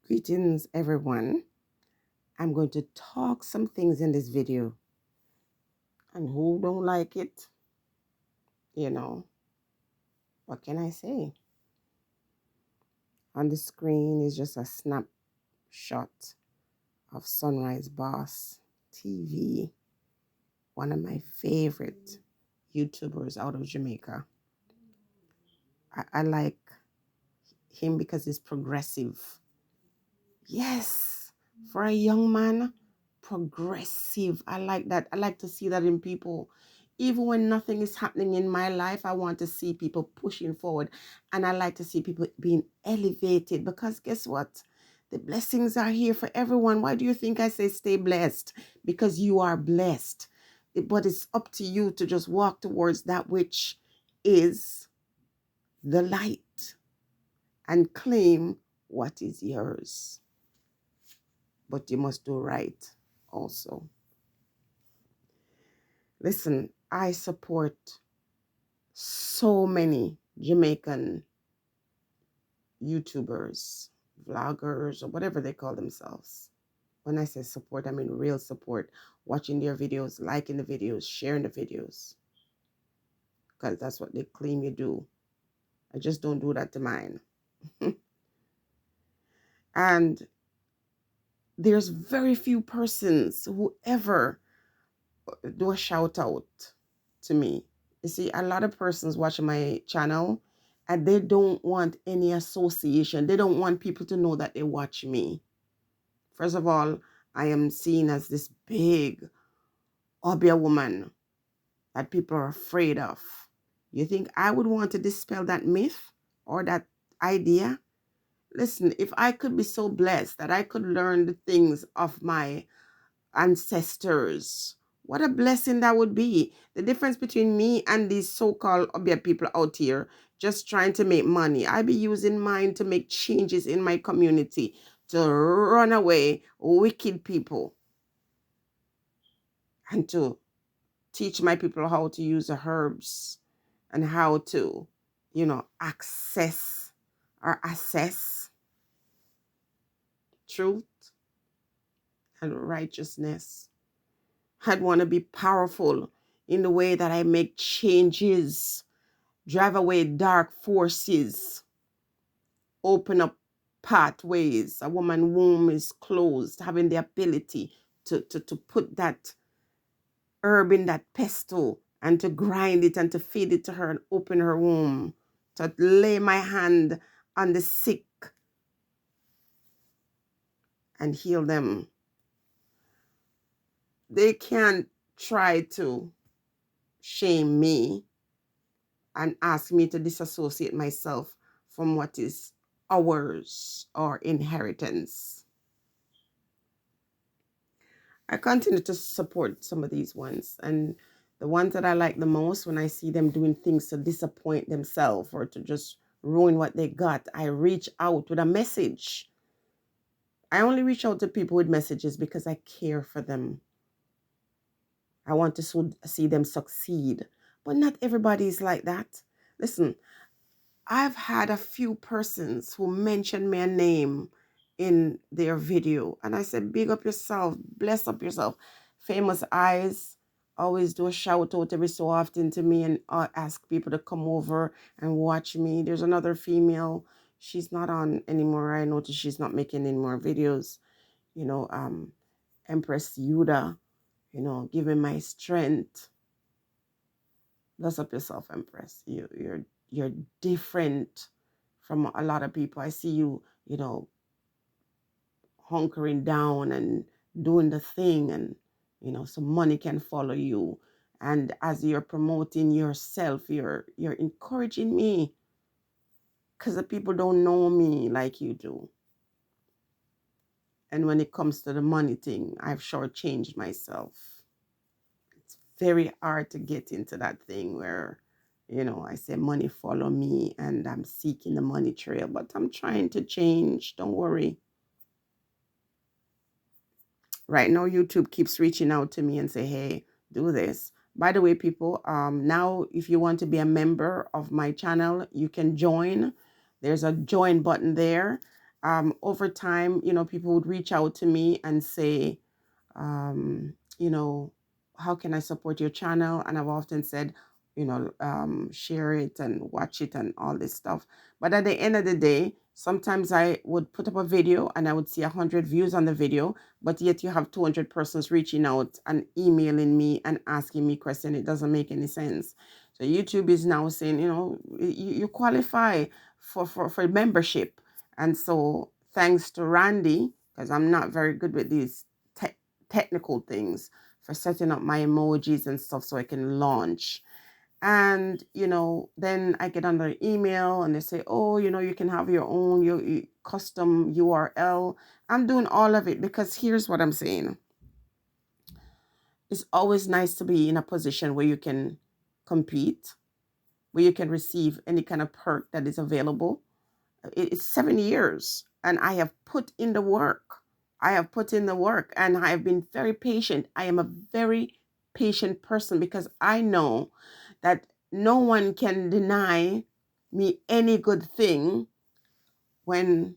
Greetings, everyone. I'm going to talk some things in this video, and who don't like it, what can I say? On the screen is just a snapshot of Sunrise Boss TV, one of my favorite YouTubers out of Jamaica. I like him because he's progressive. Yes, for a young man, progressive. I like that. I like to see that in people. Even when nothing is happening in my life, I want to see people pushing forward. And I like to see people being elevated, because guess what? The blessings are here for everyone. Why do you think I say stay blessed? Because you are blessed. But it's up to you to just walk towards that which is the light and claim what is yours. But you must do right also. Listen, I support so many Jamaican YouTubers, vloggers, or whatever they call themselves. When I say support, I mean real support. Watching their videos, liking the videos, sharing the videos. Because that's what they claim you do. I just don't do that to mine. And there's very few persons who ever do a shout out to me. You see, a lot of persons watching my channel, and they don't want any association. They don't want people to know that they watch me. First of all, I am seen as this big, obvious woman that people are afraid of. You think I would want to dispel that myth or that idea? Listen, if I could be so blessed that I could learn the things of my ancestors, what a blessing that would be. The difference between me and these so-called obia people out here just trying to make money, I be using mine to make changes in my community, to run away wicked people, and to teach my people how to use the herbs and how to, access or assess truth and righteousness. I'd want to be powerful in the way that I make changes, drive away dark forces, open up pathways. A woman's womb is closed, having the ability to put that herb in that pestle and to grind it and to feed it to her and open her womb, to lay my hand on the sick and heal them. They can't try to shame me and ask me to disassociate myself from what is ours or inheritance. I continue to support some of these ones, and the ones that I like the most, when I see them doing things to disappoint themselves or to just ruin what they got, I reach out with a message. I only reach out to people with messages because I care for them. I want to see them succeed, but not everybody is like that. Listen, I've had a few persons who mentioned my name in their video, and I said, big up yourself, bless up yourself. Famous Eyes always do a shout out every so often to me and ask people to come over and watch me. There's another female, she's not on anymore. I noticed she's not making any more videos. Empress Yuda, giving my strength. Bless up yourself, Empress. You're different from a lot of people. I see you, hunkering down and doing the thing, and some money can follow you. And as you're promoting yourself, you're encouraging me, because the people don't know me like you do. And when it comes to the money thing, I've shortchanged myself. It's very hard to get into that thing where I say money follow me and I'm seeking the money trail, but I'm trying to change. Don't worry. Right now, YouTube keeps reaching out to me and say, hey, do this. By the way, people, now if you want to be a member of my channel, you can join. There's a join button there. Over time, people would reach out to me and say, you know, how can I support your channel? And I've often said, share it and watch it and all this stuff. But at the end of the day, sometimes I would put up a video and I would see 100 views on the video, but yet you have 200 persons reaching out and emailing me and asking me questions. It doesn't make any sense. So YouTube is now saying, you qualify for membership. And so thanks to Randy, because I'm not very good with these technical things, for setting up my emojis and stuff so I can launch. And then I get another email and they say, oh, you can have your own your custom URL. I'm doing all of it because here's what I'm saying. It's always nice to be in a position where you can compete, where you can receive any kind of perk that is available. It's 7 years and I have put in the work. I have put in the work and I have been very patient. I am a very patient person because I know that no one can deny me any good thing when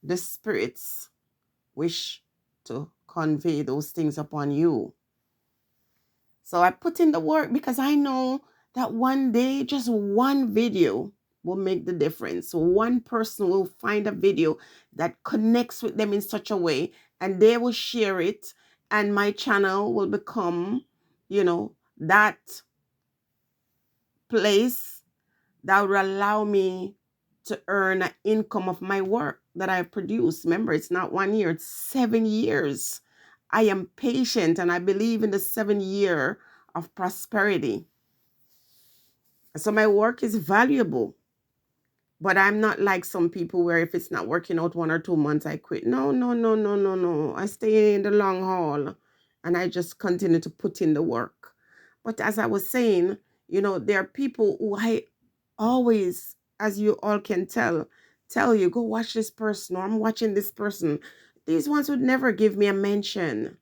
the spirits wish to convey those things upon you. So I put in the work because I know that one day, just one video will make the difference. One person will find a video that connects with them in such a way and they will share it and my channel will become, that place that will allow me to earn an income of my work that I produce. Remember, it's not 1 year, it's 7 years. I am patient and I believe in the 7 year of prosperity. So my work is valuable, but I'm not like some people where if it's not working out 1 or 2 months, I quit. No, no, no, no, no, no. I stay in the long haul and I just continue to put in the work. But as I was saying, there are people who I always, as you all can tell you, go watch this person, or I'm watching this person. These ones would never give me a mention.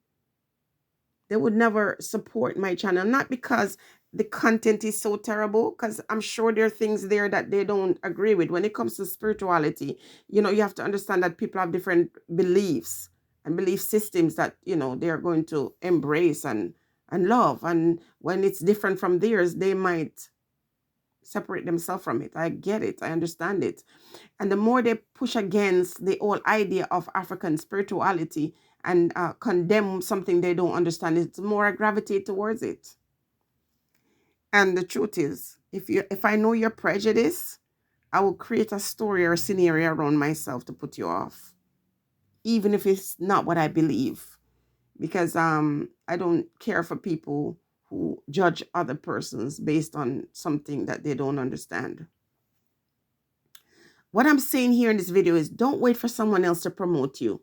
They would never support my channel, not because the content is so terrible, because I'm sure there are things there that they don't agree with. When it comes to spirituality, you have to understand that people have different beliefs and belief systems that, they are going to embrace and love. And when it's different from theirs, they might separate themselves from it. I get it. I understand it. And the more they push against the whole idea of African spirituality and condemn something they don't understand, it's more I gravitate towards it. And the truth is, if I know your prejudice, I will create a story or a scenario around myself to put you off, even if it's not what I believe, because I don't care for people who judge other persons based on something that they don't understand. What I'm saying here in this video is don't wait for someone else to promote you.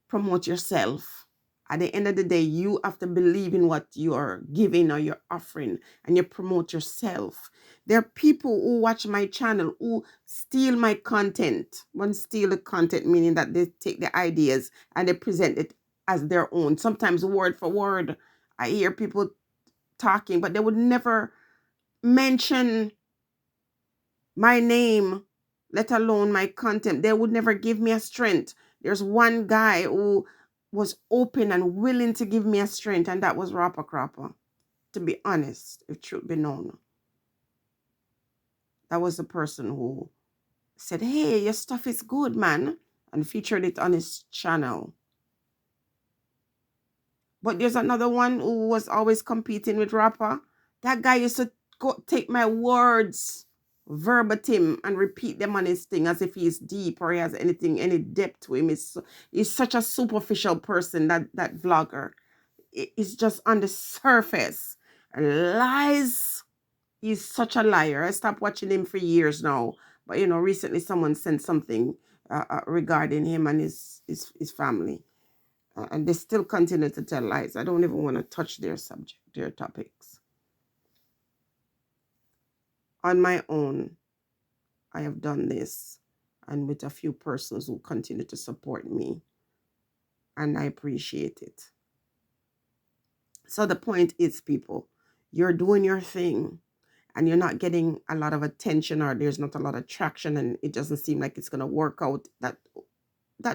Promote yourself. At the end of the day, you have to believe in what you're giving or you're offering, and you promote yourself. There are people who watch my channel who steal my content. When steal the content, meaning that they take the ideas and they present it as their own, sometimes word for word. I hear people talking, but they would never mention my name, let alone my content. They would never give me a strength. There's one guy who was open and willing to give me a strength, and that was Rapper Cropper. To be honest, if truth be known, that was the person who said, hey, your stuff is good, man, and featured it on his channel. But there's another one who was always competing with Rapper. That guy used to take my words verbatim and repeat them on his thing as if he's deep or he has any depth to him. He's such a superficial person, that vlogger. It's just on the surface. Lies. He's such a liar. I stopped watching him for years now. But recently someone sent something regarding him and his family. And they still continue to tell lies. I don't even want to touch their subject, their topics. On my own, I have done this, and with a few persons who continue to support me, and I appreciate it. So the point is, people, you're doing your thing, and you're not getting a lot of attention, or there's not a lot of traction, and it doesn't seem like it's going to work out, that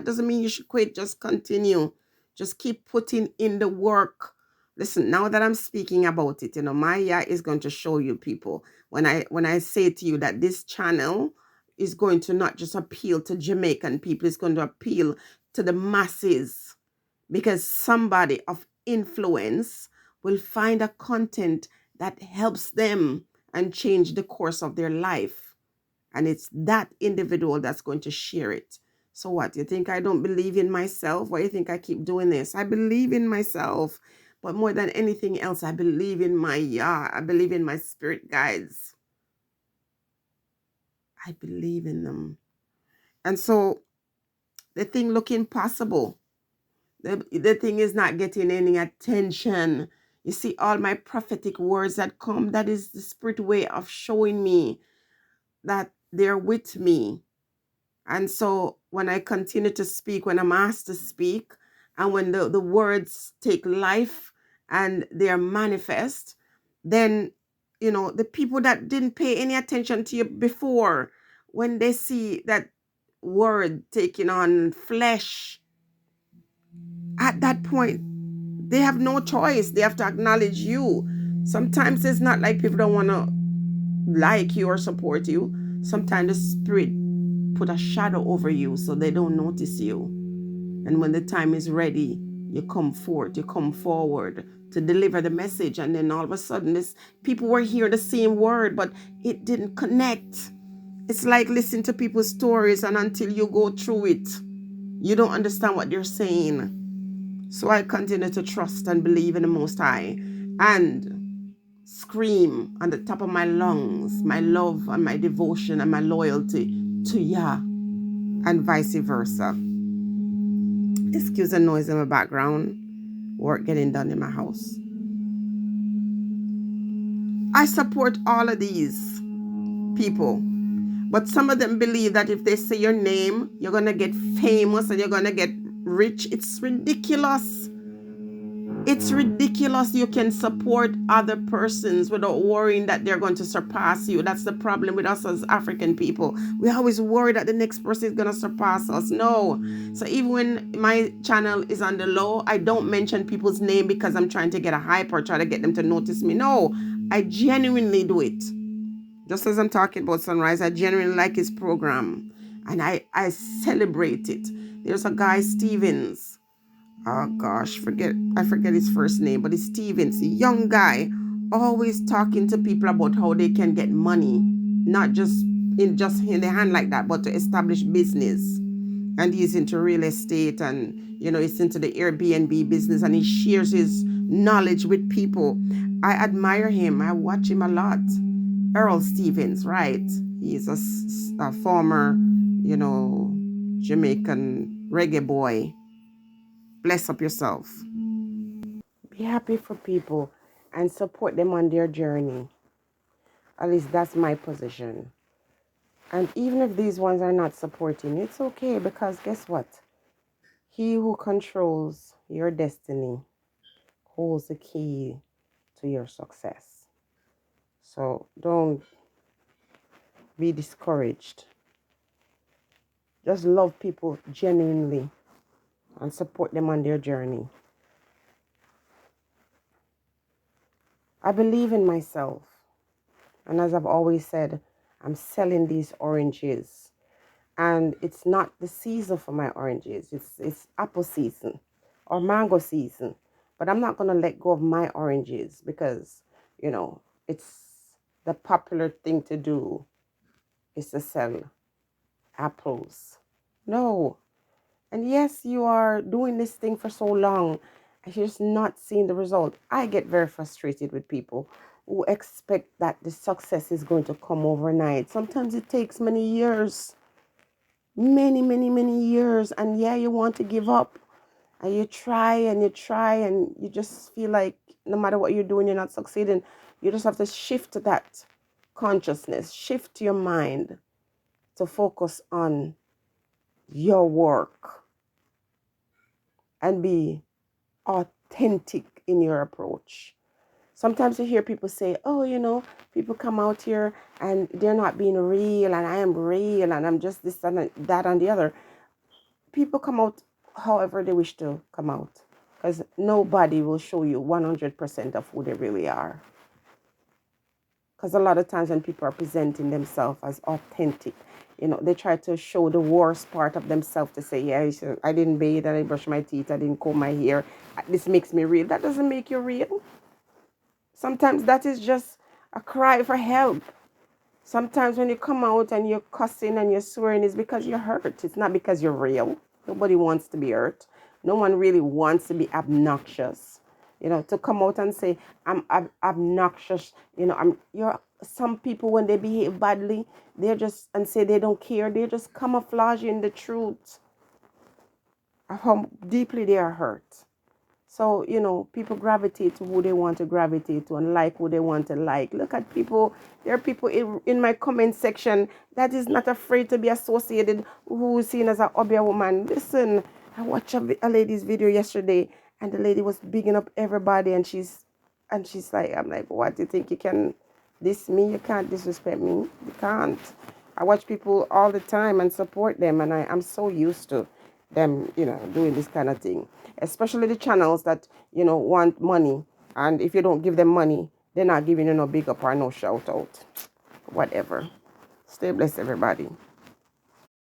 doesn't mean you should quit. Just continue. Just keep putting in the work. Listen, now that I'm speaking about it, Maya is going to show you people. When I say to you that this channel is going to not just appeal to Jamaican people, it's going to appeal to the masses, because somebody of influence will find a content that helps them and change the course of their life. And it's that individual that's going to share it. So what? You think I don't believe in myself? Why you think I keep doing this? I believe in myself. But more than anything else, I believe in I believe in my spirit guides. I believe in them. And so the thing look impossible. The thing is not getting any attention. You see, all my prophetic words that come, that is the spirit way of showing me that they're with me. And so when I continue to speak, when I'm asked to speak, and when the words take life and they are manifest, then, the people that didn't pay any attention to you before, when they see that word taking on flesh, at that point, they have no choice. They have to acknowledge you. Sometimes it's not like people don't want to like you or support you. Sometimes the spirit put a shadow over you so they don't notice you. And when the time is ready, you come forth, you come forward to deliver the message. And then all of a sudden, people were hearing the same word, but it didn't connect. It's like listening to people's stories, and until you go through it, you don't understand what they're saying. So I continue to trust and believe in the Most High and scream on the top of my lungs my love and my devotion and my loyalty to Yah, and vice versa. Excuse the noise in my background. Work getting done in my house. I support all of these people, but some of them believe that if they say your name, you're going to get famous and you're going to get rich. It's ridiculous. It's ridiculous. You can support other persons without worrying that they're going to surpass you. That's the problem with us as African people. We always worry that the next person is going to surpass us. No. So even when my channel is on the low, I don't mention people's name because I'm trying to get a hype or try to get them to notice me. No, I genuinely do it. Just as I'm talking about Sunrise, I genuinely like his program. And I celebrate it. There's a guy, Stevens. Oh gosh, I forget his first name, but it's Stevens, a young guy, always talking to people about how they can get money, not just in the hand like that, but to establish business. And he's into real estate, and he's into the Airbnb business, and he shares his knowledge with people. I admire him. I watch him a lot. Earl Stevens, right? He's a former, Jamaican reggae boy. Bless up yourself. Be happy for people and support them on their journey. At least that's my position. And even if these ones are not supporting, it's okay, because guess what? He who controls your destiny holds the key to your success. So don't be discouraged. Just love people genuinely and support them on their journey. I believe in myself. And as I've always said, I'm selling these oranges. And it's not the season for my oranges. It's apple season or mango season. But I'm not going to let go of my oranges because, it's the popular thing to do is to sell apples. No. And yes, you are doing this thing for so long and you're just not seeing the result. I get very frustrated with people who expect that the success is going to come overnight. Sometimes it takes many years. Many, many, many years. And yeah, you want to give up. And you try and you just feel like no matter what you're doing, you're not succeeding. You just have to shift that consciousness, shift your mind to focus on your work and be authentic in your approach. Sometimes you hear people say, oh, people come out here and they're not being real, and I am real, and I'm just this and that and the other. People come out however they wish to come out, because nobody will show you 100% of who they really are. Because a lot of times when people are presenting themselves as authentic, they try to show the worst part of themselves to say, yeah, I didn't bathe, I didn't brush my teeth, I didn't comb my hair. This makes me real. That doesn't make you real. Sometimes that is just a cry for help. Sometimes when you come out and you're cussing and you're swearing, it's because you're hurt. It's not because you're real. Nobody wants to be hurt. No one really wants to be obnoxious. To come out and say, I'm obnoxious. Some people, when they behave badly, and say they don't care, they're just camouflaging the truth of how deeply they are hurt. So, people gravitate to who they want to gravitate to and like who they want to like. Look at people. There are people in my comment section that is not afraid to be associated who is seen as a hobby woman. Listen, I watched a lady's video yesterday, and the lady was bigging up everybody, and she's like, I'm like, what, do you think you can diss me? You can't disrespect me. You can't. I watch people all the time and support them, and I'm so used to them, doing this kind of thing. Especially the channels that, want money. And if you don't give them money, they're not giving you no big up or no shout out. Whatever. Stay blessed, everybody.